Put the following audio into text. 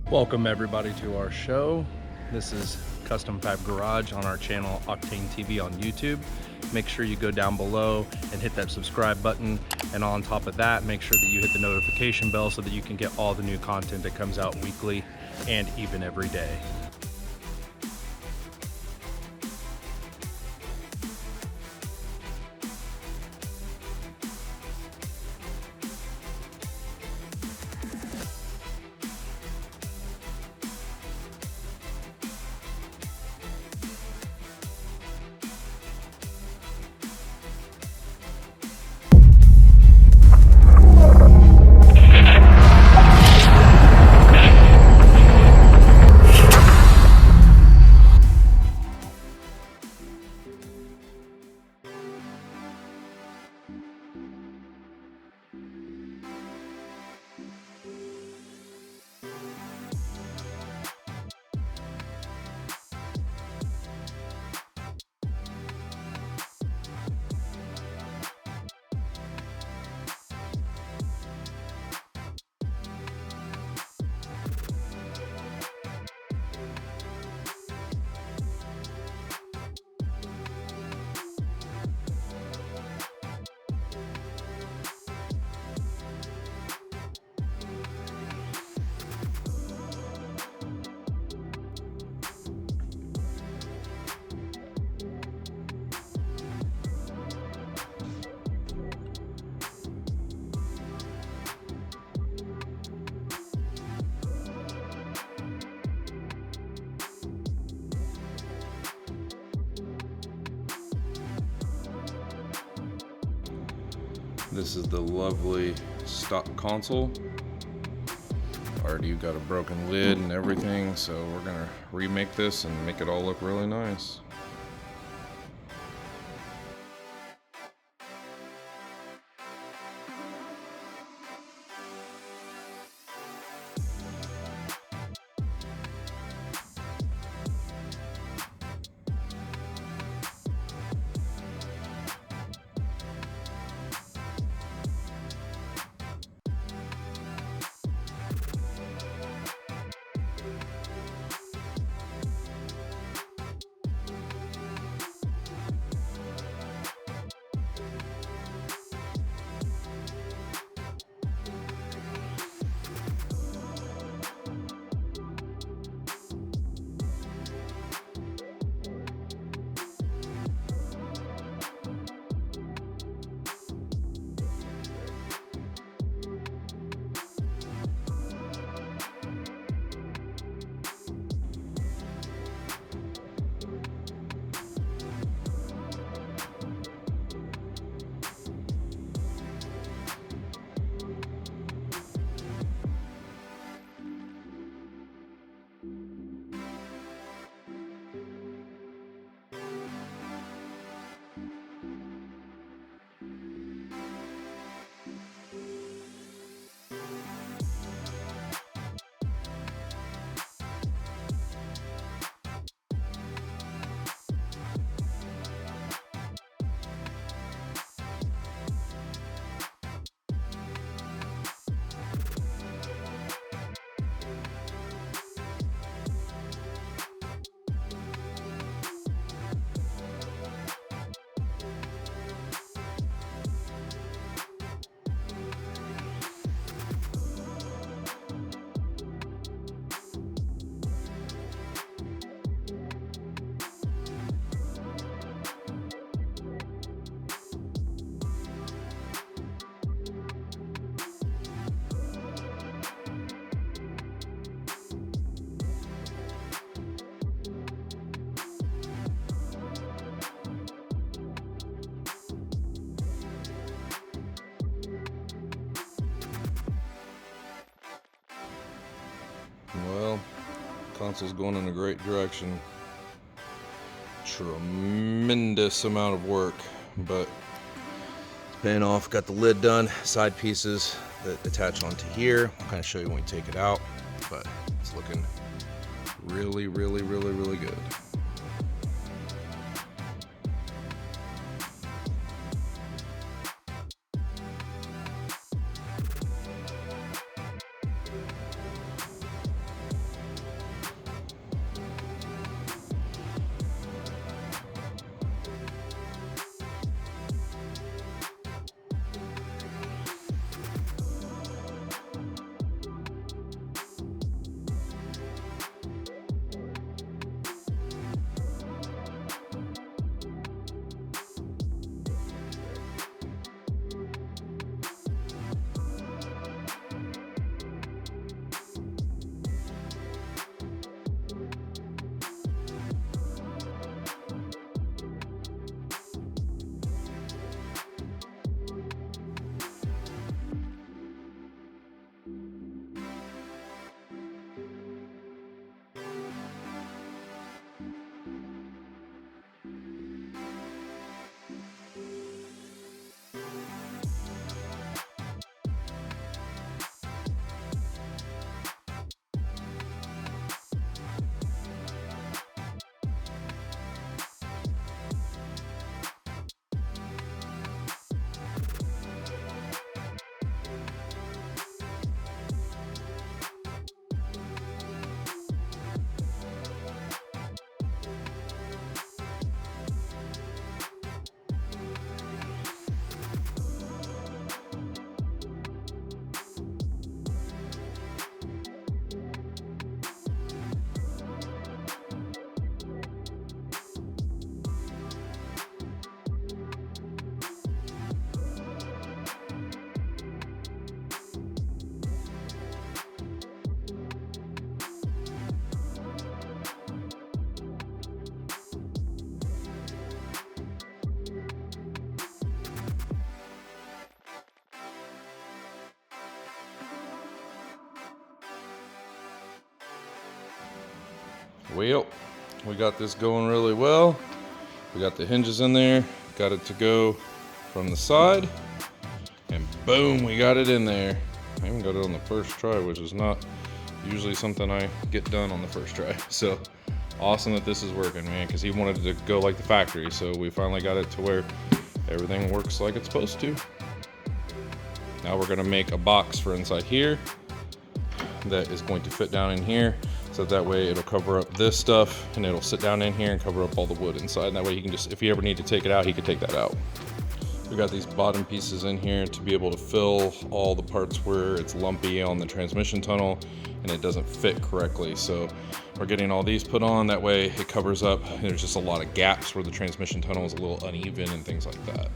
Welcome everybody to our show. This is Custom Fab Garage on our channel Octane TV on YouTube. Make sure you go down below and hit that subscribe button, and on top of that, make sure that you hit the notification bell so that you can get all the new content that comes out weekly and even every day. This is the lovely stock console. Already got a broken lid and everything, so we're gonna remake this and make it all look really nice. Well, console's going in a great direction. Tremendous amount of work, but it's paying off. Got the lid done, side pieces that attach onto here. I'll kind of show you when we take it out, but it's looking really, really, really, really good. Well, we got this going really well. We got the hinges in there, got it to go from the side, and boom, we got it in there. I even got it on the first try, which is not usually something I get done on the first try. So awesome that this is working, man, because he wanted it to go like the factory. So we finally got it to where everything works like it's supposed to. Now we're gonna make a box for inside here that is going to fit down in here. So that way it'll cover up this stuff and it'll sit down in here and cover up all the wood inside. And that way he can just, if he ever need to take it out, he can take that out. We got these bottom pieces in here to be able to fill all the parts where it's lumpy on the transmission tunnel and it doesn't fit correctly. So we're getting all these put on, that way it covers up. There's just a lot of gaps where the transmission tunnel is a little uneven and things like that.